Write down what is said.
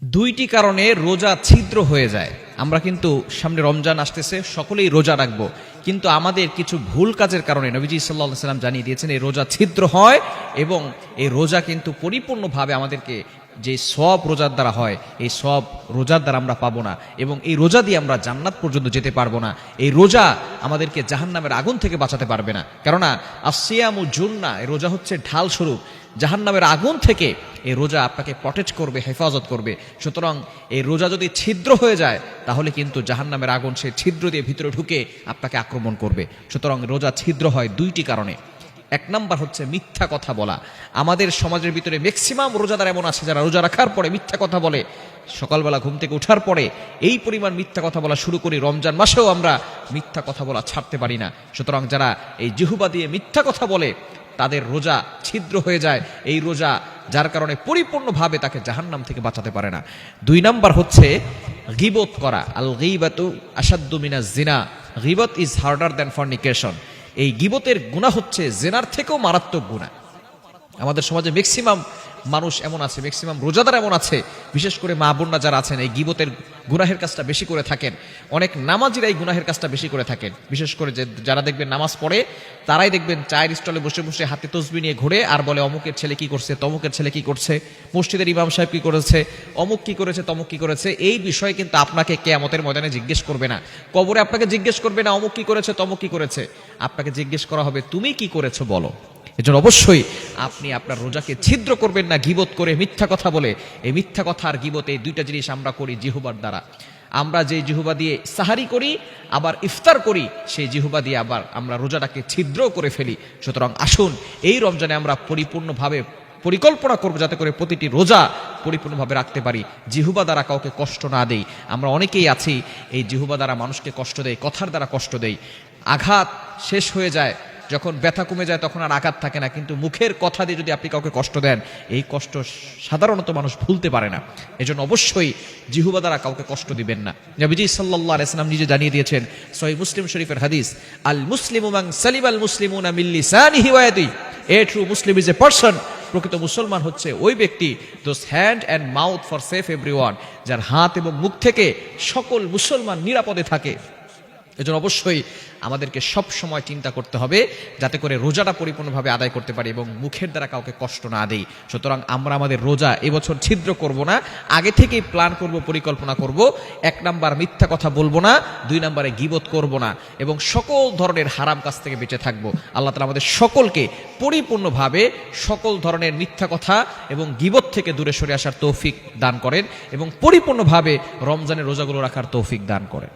দুইটি কারণে রোজা ছিদ্র হয়ে যায়। আমরা কিন্তু সামনে রমজান আসতেছে, সকলেই রোজা রাখবো, কিন্তু আমাদের কিছু ভুল কাজের কারণে নবীজি সাল্লাল্লাহু আলাইহি ওয়াসাল্লাম জানিয়ে দিয়েছেন এই রোজা ছিদ্র হয়, এবং এই রোজা কিন্তু পরিপূর্ণভাবে আমাদেরকে যে সব রোজার দ্বারা হয় এই সব রোজার দ্বারা আমরা পাবো না, এবং এই রোজা দিয়ে আমরা জান্নাত পর্যন্ত যেতে পারবো না। এই রোজা আমাদেরকে জাহান্নামের আগুন থেকে বাঁচাতে পারবে না, কেননা আসিয়ামু জুন্নাহ, এই রোজা হচ্ছে ঢাল স্বরূপ জাহান্নামের আগুন থেকে। এই রোজা আপনাকে প্রটেক্ট করবে, হেফাজত করবে। সুতরাং এই রোজা যদি ছিদ্র হয়ে যায় তাহলে কিন্তু জাহান্নামের আগুন সেই ছিদ্র দিয়ে ভিতরে ঢুকে আপনাকে আক্রমণ করবে। সুতরাং রোজা ছিদ্র হয় দুইটি কারণে। এক নাম্বার হচ্ছে মিথ্যা কথা বলা। আমাদের সমাজের ভিতরে ম্যাক্সিমাম রোজাদার এমন আছে যারা রোজা রাখার পরে মিথ্যা কথা বলে। সকালবেলা ঘুম থেকে ওঠার পরে এই পরিমাণ মিথ্যা কথা বলা শুরু করি, রমজান মাসেও আমরা মিথ্যা কথা বলা ছাড়তে পারি না। সুতরাং যারা এই জিহ্বা দিয়ে মিথ্যা কথা বলে তাদের রোজা ছিদ্র হয়ে যায়, এই রোজা যার কারণে পরিপূর্ণভাবে তাকে জাহান্নাম থেকে বাঁচাতে পারে না। দুই নাম্বার হচ্ছে গীবত করা। আল গীবাতু আশাদ্দু মিনাজ জিনা, গীবত ইজ হার্ডার দ্যান ফরনিকেশন। এই গীবতের গুনাহ হচ্ছে জেনার থেকেও মারাত্মক গুনাহ। আমাদের সমাজে ম্যাক্সিমাম মানুষ এমন আছে, ম্যাক্সিমাম রোজাদার এমন আছে, বিশেষ করে মা বোনরা যারা আছেন এই গীবতের গুনাহের কাজটা বেশি করে থাকেন। অনেক নামাজিরা এই গুনাহের কাজটা বেশি করে থাকেন, বিশেষ করে যে যারা দেখবেন নামাজ পড়ে তারাই দেখবেন চায়ের স্টলে বসে বসে হাতে তসবিহ নিয়ে ঘুরে আর বলে অমুকের ছেলে কি করছে, তমুকের ছেলে কি করছে, মসজিদের ইমাম সাহেব কি করেছে, অমুক কি করেছে, তমুক কি করেছে। এই বিষয়ে কিন্তু আপনাকে কিয়ামতের ময়দানে জিজ্ঞেস করবে না, কবরে আপনাকে জিজ্ঞেস করবে না অমুক কি করেছে তমুক কি করেছে, আপনাকে জিজ্ঞেস করা হবে তুমি কি করেছো বলো। এজন্য অবশ্যই আপনি আপনার রোজাকে ছিদ্র করবেন না গীবত করে, মিথ্যা কথা বলে। এই মিথ্যা কথা আর গীবত, এই দুইটা জিনিস আমরা করি জিহ্বার দ্বারা। আমরা যে জিহ্বা দিয়ে সাহারি করি আবার ইফতার করি, সেই জিহ্বা দিয়ে আবার আমরা রোজাটাকে ছিদ্র করে ফেলি। সুতরাং আসুন এই রমজানে আমরা পরিপূর্ণভাবে পরিকল্পনা করব যাতে করে প্রতিটি রোজা পরিপূর্ণভাবে রাখতে পারি, জিহ্বা দ্বারা কাউকে কষ্ট না দেই। আমরা অনেকেই আছি এই জিহ্বা দ্বারা মানুষকে কষ্ট দেয়, কথার দ্বারা কষ্ট দেই। আঘাত শেষ হয়ে যায়, যখন ব্যথা কমে যায় তখন আর আঘাত থাকে না, কিন্তু মুখের কথা দিয়ে যদি আপনি কাউকে কষ্ট দেন, এই কষ্ট সাধারণত মানুষ ভুলতে পারে না। এজন্য অবশ্যই জিহ্বা দ্বারা কাউকে কষ্ট দিবেন না। নবীজি সাল্লাল্লাহু আলাইহি ওয়াসাল্লাম নিজে জানিয়ে দিয়েছেন, সহিহ মুসলিম শরীফের হাদিস, আল মুসলিমু মান সালিবাল মুসলিমুনা মিন লিসানিহি ওয়া ইয়াদিহি, a true Muslim is a person, প্রকৃত মুসলমান হচ্ছে ওই ব্যক্তি, those hand and mouth for safe everyone, যার হাত এবং মুখ থেকে সকল মুসলমান নিরাপদে থাকে। এজন্য অবশ্যই আমাদেরকে সব সময় চিন্তা করতে হবে যাতে করে রোজাটা পরিপূর্ণভাবে আদায় করতে পারি এবং মুখের দ্বারা কাউকে কষ্ট না দেই। সুতরাং আমরা আমাদের রোজা এবছর ছিদ্র করব না, আগে থেকেই প্ল্যান করব, পরিকল্পনা করব। এক নাম্বার মিথ্যা কথা বলবো না, দুই নাম্বারে গীবত করব না, এবং সকল ধরনের হারাম কাজ থেকে বেঁচে থাকবো। আল্লাহ তাআলা আমাদের সকলকে পরিপূর্ণভাবে সকল ধরনের মিথ্যা কথা এবং গীবত থেকে দূরে সরে আসার তৌফিক দান করেন, এবং পরিপূর্ণভাবে রমজানের রোজাগুলো রাখার তৌফিক দান করেন।